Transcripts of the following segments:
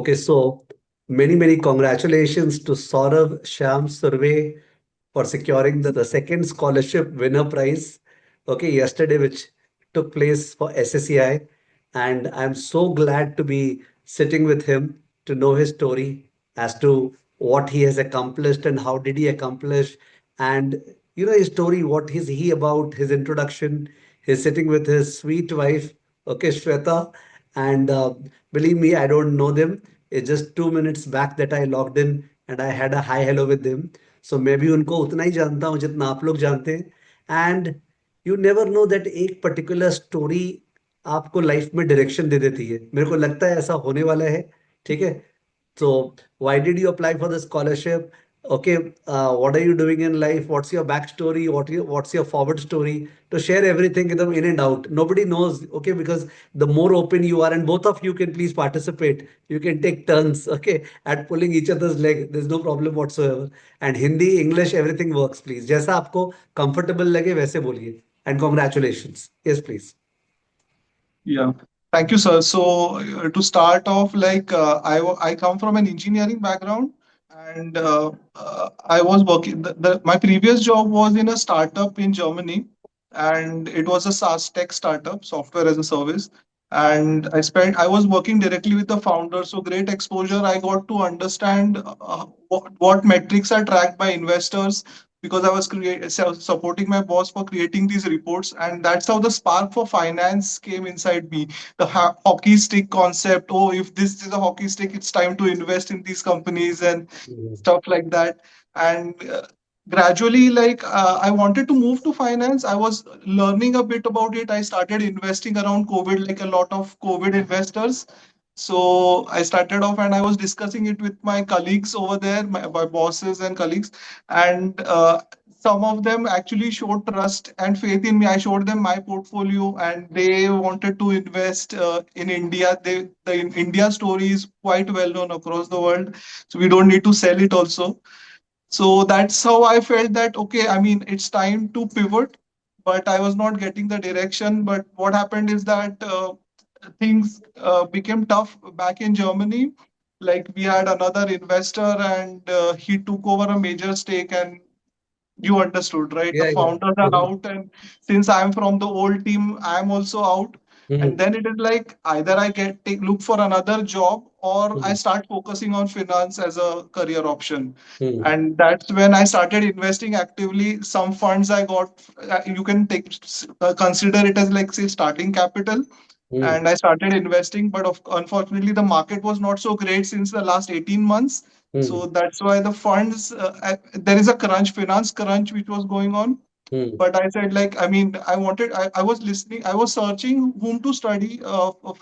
Okay, so many congratulations to Saurabh Sham Survey for securing the second scholarship winner prize. Okay, yesterday, which took place for SSEI. And I'm so glad to be sitting with him to know his story as to what he has accomplished and how did he accomplish. And his story, what is he about, his introduction. He's sitting with his sweet wife, okay, Shweta. And believe me, I don't know them. It's just 2 minutes back that I logged in and I had a hi hello with them. So मैं भी उनको उतना ही जानता हूँ जितना आप लोग जानते हैं. And you never know that एक पर्टिकुलर स्टोरी आपको लाइफ में डायरेक्शन दे देती है. मेरे को लगता है ऐसा होने वाला है. ठीक है. So, why did you apply for the scholarship? Okay, what are you doing in life? What's your backstory? What's your forward story? To share everything in and out. Nobody knows, okay, because the more open you are, and both of you can please participate. You can take turns, okay, at pulling each other's leg. There's no problem whatsoever. And Hindi, English, everything works, please. जैसा आपको comfortable लगे वैसे बोलिए. And congratulations. Yes, please. Yeah. Thank you, sir. So, to start off, I come from an engineering background, and I was working. My previous job was in a startup in Germany, and it was a SaaS tech startup, software as a service. And I was working directly with the founder, so great exposure. I got to understand what metrics are tracked by investors, because I was supporting my boss for creating these reports, and that's how the spark for finance came inside me. The hockey stick concept. Oh, if this is a hockey stick, it's time to invest in these companies and Mhm. stuff like that. And gradually, I wanted to move to finance. I was learning a bit about it. I started investing around COVID, like a lot of COVID investors. So I started off and I was discussing it with my colleagues over there, my bosses and colleagues, and some of them actually showed trust and faith in me. I showed them my portfolio, and they wanted to invest in India. The India story is quite well known across the world, so we don't need to sell it also. So that's how I felt that, okay, I mean, it's time to pivot, but I was not getting the direction. But what happened is that things became tough back in Germany. Like, we had another investor, and he took over a major stake, and you understood, right? The Yeah, yeah. founders are Mhm. out, and since I'm from the old team, I'm also out. And Mhm. then it is like, either I look for another job, or I Mhm. start focusing on finance as a career option. Mhm. And that's when I started investing actively. Some funds I got, you can consider it as, like, say, starting capital. Mhm. And I started investing, but unfortunately, the market was not so great since the last 18 months. So Mhm. that's why the funds, there is a finance crunch which was going on. Mhm. But I said, like, I mean, I was listening, I was searching whom to study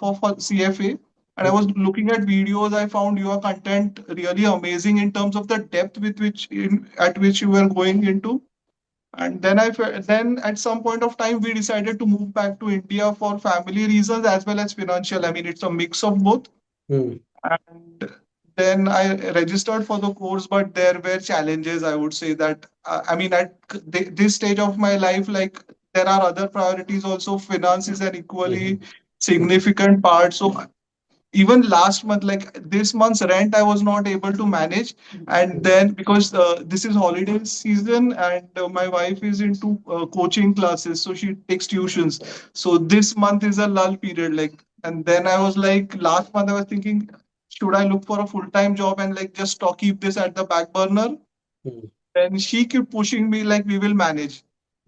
for CFA. And I was Mhm. looking at videos. I found your content really amazing in terms of the depth at which you were going into. And then at some point of time, we decided to move back to India for family reasons as well as financial. I mean, it's a mix of both. Mhm. And then I registered for the course, but there were challenges. I would say that, I mean, at this stage of my life, like, there are other priorities also. Finance is an equally Mhm. significant part. So even last month, like this month's rent, I was not able to manage. And Mhm. then, because this is holiday season, and my wife is into coaching classes, so she takes tuitions. So this month is a lull period, like. And then I was like, last month I was thinking, should I look for a full-time job and, like, just keep this at the back burner? Mhm. And she kept pushing me, like, we will manage.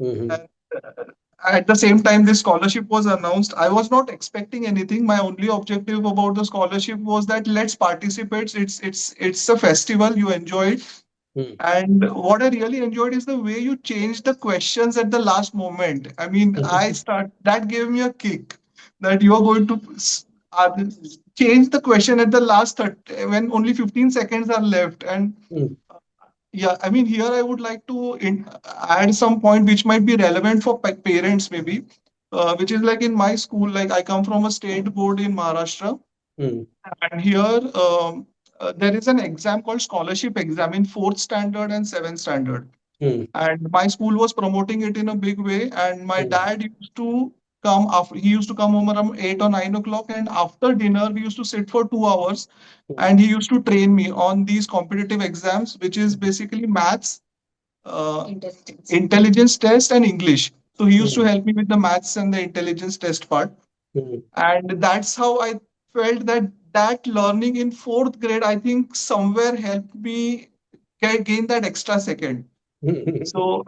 Mhm. And at the same time, this scholarship was announced. I was not expecting anything. My only objective about the scholarship was that, let's participate. It's a festival. You enjoy it. Mhm. And what I really enjoyed is the way you changed the questions at the last moment. I mean, that gave me a kick, that you are going to uh, change the question at the last 30, when only 15 seconds are left. And Mhm. yeah, I mean, here I would like to add some point which might be relevant for parents, maybe, which is like, in my school, like, I come from a state board in Maharashtra, Mhm. and here there is an exam called scholarship exam in fourth standard and seventh standard. Mhm. And my school was promoting it in a big way. And my Mhm. dad used to come after, he used to come home around 8 or 9 o'clock, and after dinner we used to sit for 2 hours, Mm, and he used to train me on these competitive exams, which is mm, basically maths, intelligence test, and English. So he used to mm, help me with the maths and the intelligence test part, mm, and that's how I felt that that learning in fourth grade, I think somewhere helped me gain that extra second. mm. So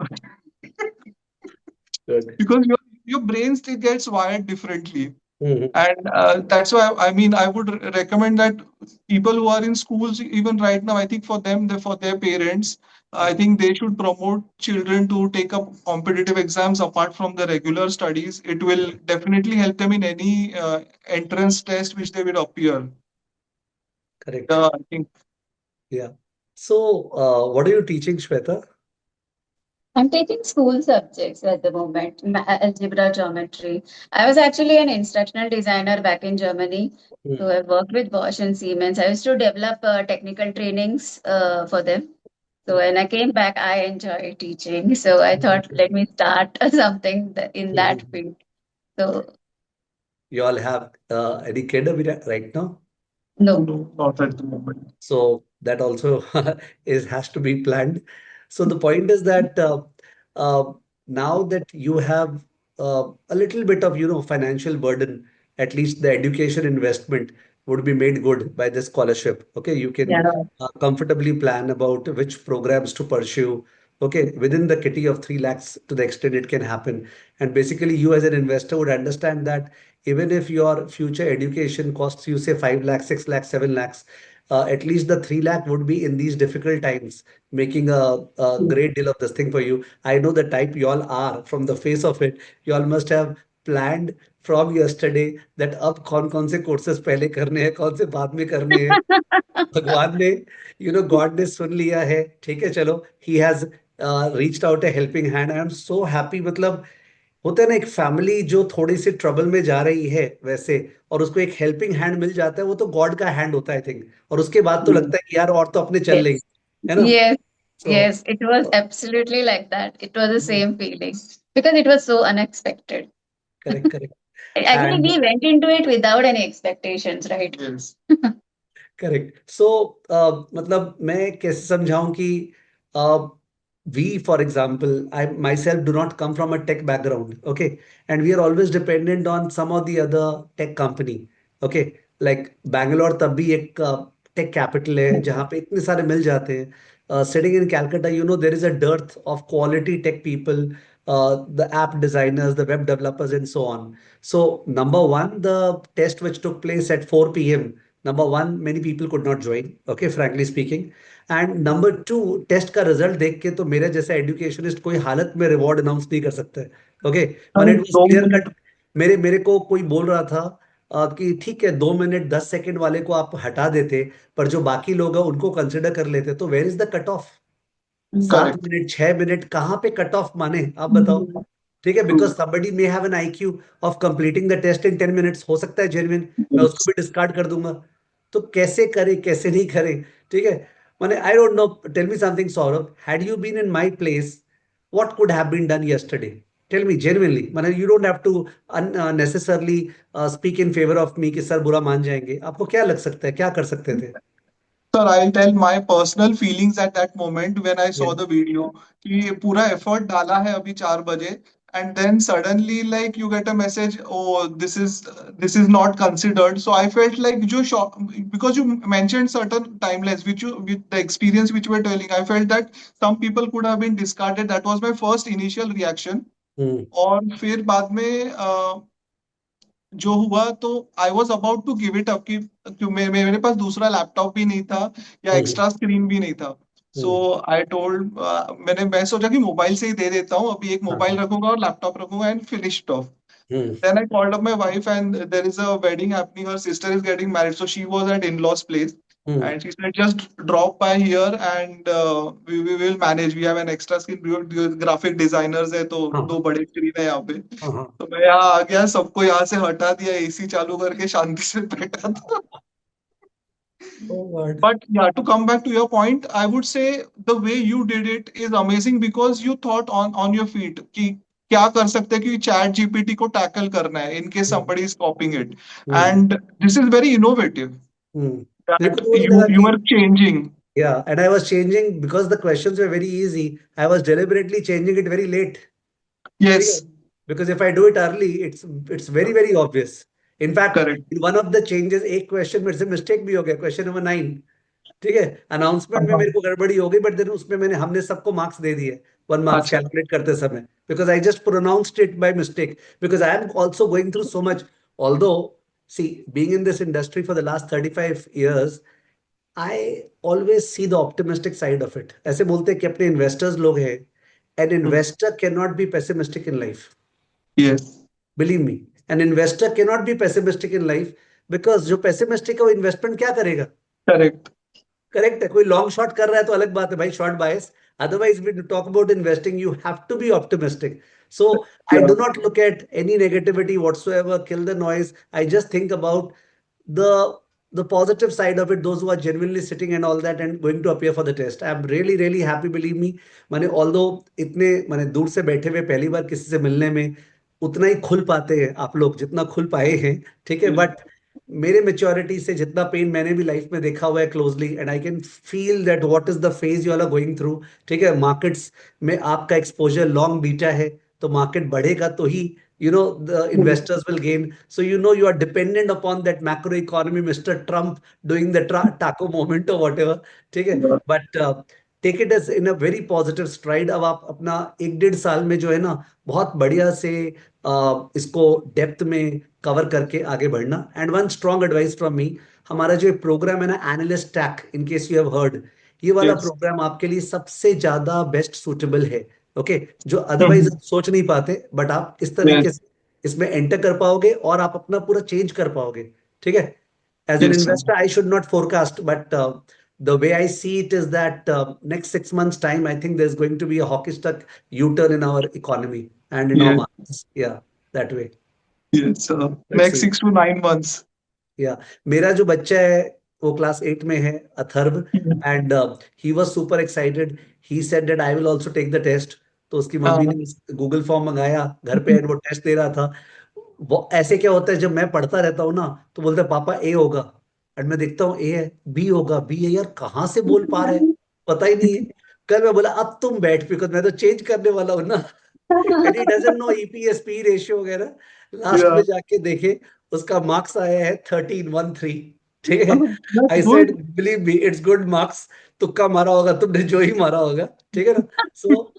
Good. because your brain still gets wired differently. Mm, And that's why I mean I would recommend that people who are in schools even right now, I think for them, for their parents, I mm. think they should promote children to take up competitive exams apart from the regular studies. It will definitely help them in any entrance test which they will appear. Correct. I think. Yeah. So, what are you teaching, Shweta? I'm taking school subjects at the moment, algebra, geometry. I was actually an instructional designer back in Germany. So Mm, I worked with Bosch and Siemens. I used to develop technical trainings for them. So mm, when I came back, I enjoyed teaching. So I thought, let me start something in that mm. field. So You all have any kid right now? no. No, not at the moment. So that also is has to be planned. So the point is that uh, now that you have a little bit of financial burden, at least the education investment would be made good by this scholarship. Okay, you can Yeah. comfortably plan about which programs to pursue. Okay, within the kitty of 3 lakhs to the extent it can happen. And basically, you as an investor would understand that even if your future education costs you say 5 lakhs, 6 lakhs, 7 lakhs, at least the 3 lakh would be in these difficult times, making a great deal of this thing for you. I know the type you all are from the face of it. You all must have planned from yesterday that अब कौन-कौन से courses पहले करने हैं, कौन से बाद में करने हैं. भगवान ने गॉड ने सुन लिया है. ठीक है, चलो. He has reached out A helping hand. I am so happy. मतलब होता है ना, एक फैमिली जो थोड़ी सी ट्रबल में जा रही है वैसे, और उसको एक हेल्पिंग हैंड मिल जाता है, वो तो गॉड का हैंड होता है, आई थिंक. और उसके बाद तो लगता है कि यार और तो अपने चल रही Yes. है ना. Yes. So Yes. It was absolutely like that. It was the same feeling because it was so unexpected. Correct, correct. Actually, and we went into it without any expectations, right? Yes. Correct. So मतलब मैं कैसे समझाऊं कि we, for example, I myself do not come from a tech background, okay, and we are always dependent on some of the other tech company, okay, like Bangalore तब भी एक take capital है जहाँ पे इतने सारे मिल जाते हैं. Sitting in Calcutta, there is a dearth of quality tech people, the app designers, the web developers, and so on. So, number one, the test which took place at 4 p.m. Number one, many people could not join, okay, frankly speaking. And number two, test का result देख के तो मेरे जैसा educationist कोई हालत में reward announce नहीं कर सकता है. ओके, मैंने Sorry, इट वाज दो क्लियर मिनट कट. मेरे को कोई बोल रहा था कि ठीक है, 2 मिनट 10 सेकंड वाले को आप हटा देते, पर जो बाकी लोग हैं उनको कंसिडर कर लेते, तो where is the cut off? सात करेक्ट. मिनट 6 मिनट कहाँ पे कट ऑफ माने, आप बताओ. ठीक है, because somebody may have an IQ of completing the test in 10 minutes, हो सकता है जेन्युइन, मैं उसको भी डिस्कार्ड कर दूंगा. तो कैसे करे, कैसे नहीं करे. ठीक है. माने I don't know. Tell me something Saurabh, had you been in my place, what could have been done yesterday? Tell me genuinely. माने you don't have to unnecessarily speak in favor of me कि sir बुरा मान जाएंगे. आपको क्या लग सकता है, क्या कर सकते थे? Sir, I'll tell my personal feelings at that moment when I Yeah. saw the video कि पूरा effort डाला है अभी 4 बजे, and then suddenly like you get a message, oh, this is not considered. So I felt like जो shock, because you mentioned certain timelines which you, with the experience which you were telling, I felt that some people could have been discarded. That was my first initial reaction. Hmm. और फिर बाद में जो हुआ तो I was about to give it up कि क्यों मेरे पास दूसरा लैपटॉप भी नहीं था या Hmm. एक्स्ट्रा स्क्रीन भी नहीं था. सो Hmm. आई टोल्ड, मैं सोचा कि मोबाइल से ही दे देता हूँ, अभी एक हाँ. मोबाइल रखूंगा और लैपटॉप रखूंगा and finished of. Hmm. Then I called up my wife, and there is a wedding happening. Her sister is getting married, so she was at in-laws' place, Hmm. and she said, "Just drop by here, and we will manage. We have an extra screen. Graphic designers है, तो हाँ. दो बड़े screen है यहाँ पे." हाँ. हाँ. तो मैं यहाँ आ गया, सबको यहाँ से हटा दिया, एसी चालू करके शांति से बैठा था. Oh God. But yeah, to come back to your point, I would say the way you did it is amazing because you thought on your feet कि क्या कर सकते हैं कि चैट जीपीटी को टैकल करना है in case hmm, somebody is copying it. Hmm, And this is very innovative हम्म। मेरे को that तो वही लगा you कि are changing. yeah, and I was changing because the questions were very easy. I was deliberately changing it very late. ठीक है? Yes, Because if I do it early, it's very very obvious. In fact, correct. in one of the changes, एक question मेरे से mistake भी हो गया, question number 9। ठीक है, अनाउंसमेंट में Uh-huh. मेरे को गड़बड़ी हो गई, बट देन उसमें मैंने हमने सबको मार्क्स दे दिए, 1 मार्क्स अच्छा, कैलकुलेट करते समय, because I just pronounced it by mistake, because I am also going through so much, although see being in this industry for the last 35 years, I always see the optimistic side of it. ऐसे बोलते हैं कि अपने investors लोग हैं, an Hmm. Investor can not be pessimistic in life. Yes, believe me, an investor can not be pessimistic in life, because जो pessimistic है वो इन्वेस्टमेंट क्या करेगा? correct. करेक्ट है, कोई लॉन्ग शॉट कर रहा है तो अलग बात है भाई, short bias. Otherwise we talk about investing, you have to be optimistic. So I Yeah. Do not look at any negativity whatsoever, kill the noise. I just think about the the positive side of it, those who are genuinely sitting and all that and going to appear for the test. I'm really really happy, believe me। मैंने although इतने मैंने दूर से बैठे हुए पहली बार किसी से मिलने में उतना ही खुल पाते हैं आप लोग जितना खुल पाए हैं, ठीक है, Yeah. बट मेरे मेच्योरिटी से जितना पेन मैंने भी लाइफ में देखा हुआ है closely, and I can feel that what is the phase you are going through. ठीक है, मार्केट्स में आपका एक्सपोजर लॉन्ग बीटा है, तो मार्केट बढ़ेगा तो ही the investors will gain. So you are dependent upon that macro economy, Mr. Trump doing the taco moment or whatever, ठीक है, Yeah. but take it as in a very positive stride। अब आप अपना 1 डेढ़ साल में जो है ना बहुत बढ़िया से इसको डेप्थ में कवर करके आगे बढ़ना। And one strong advice from me, हमारा जो प्रोग्राम है ना analyst tech, in case you have heard, ये वाला Yes. प्रोग्राम आपके लिए सबसे ज्यादा बेस्ट सूटेबल है। ओके, जो अदरवाइज Mhm. आप सोच नहीं पाते, बट आप इस तरीके Yes. से इसमें एंटर कर पाओगे और आप अपना पूरा चेंज कर पाओगे। ठीक है, as an Yes, sir. Investor I should not forecast, but the way I see it is that next 6 months time, I think there's going to be a hockey stick U-turn in our economy and in our Yes. markets. Yeah, that way. Yes, sir. Let's Next see. 6 to 9 months. या मेरा जो बच्चा है वो class 8 में है, Atharva, Mhm. And he was super excited. He said that I will also take the test. तो उसकी मम्मी Uh, ने गूगल फॉर्म मंगाया घर पे, एंड वो टेस्ट दे रहा था। वो ऐसे क्या होता है, जब मैं पढ़ता रहता हूँ ना तो बोलते हैं पापा ए होगा, एंड मैं देखता हूँ ए है, बी होगा, बी है, यार कहाँ से बोल पा रहे हैं, पता ही नहीं है। कल मैं बोला अब तुम बैठ, बिकॉज मैं तो चेंज करने वाला हूँ ना, and he doesn't know EPS P ratio वगैरह। लास्ट में yeah. जाके देखे उसका मार्क्स आया है 1313। ठीक है, Oh, that's I said good. Believe me it's good marks. तुक्का मारा होगा तुमने, जो ही मारा होगा, ठीक है ना। So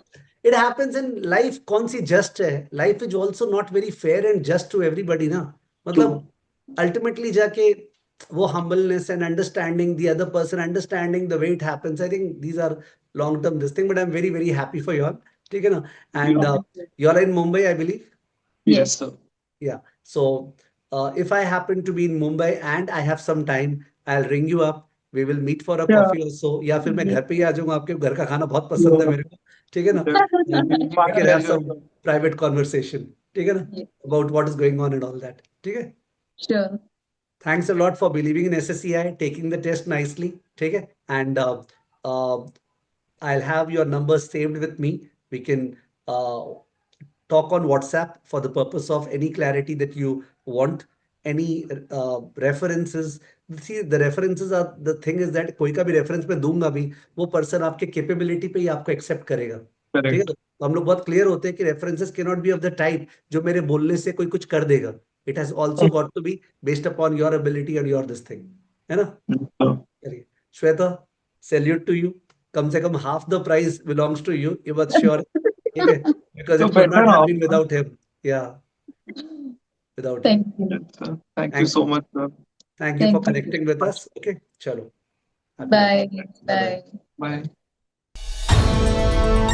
it happens in life. कौन सी जस्ट है, life is also not very fair and just to everybody ना। मतलब True. अल्टीमेटली जाके वो humbleness and understanding the other person, understanding the way it happens, I think these are long term this thing, but I'm very very happy for you all, ठीक है ना। And Yeah. you are in Mumbai, I believe। Yes, Yes. sir. Yeah. So if I happen to be in Mumbai and I have some time, I'll ring you up. We will meet for a Yeah. coffee also, या फिर मैं Yes. घर पे ही आ जाऊंगा, आपके घर का खाना बहुत पसंद है Yeah. मेरे को, ठीक है ना। And My we can have pleasure, some sir. private conversation, ठीक है ना, Yes. about what is going on and all that, ठीक है। Sure. Thanks a lot for believing in SSEI, taking the test nicely, ठीक है। And uh, I'll have your number saved with me. We can uh, talk on WhatsApp for the purpose of any clarity that you want, any references. See, the references are the thing is that कोई का भी reference मैं दूंगा भी, वो person आपके capability पे ही आपको accept करेगा। ठीक है, Correct. तो हम लोग बहुत क्लियर होते हैं कि references cannot be of the type जो मेरे बोलने से कोई कुछ कर देगा। It has also got to be based upon your ability and your this thing, है ना। Yes, sir. चलिए, श्वेता, सैल्यूट टू यू। कम से कम half the prize belongs to you, ये बात श्योर है, ठीक है, because So it could better not have half, been huh? Without him. Yeah, without him. Thank you. Yes, sir. Thank you thank so much, sir. You for Thank you. Connecting with Much. Us. Okay, चलो, happy learning. Bye. Bye bye. Bye. Bye.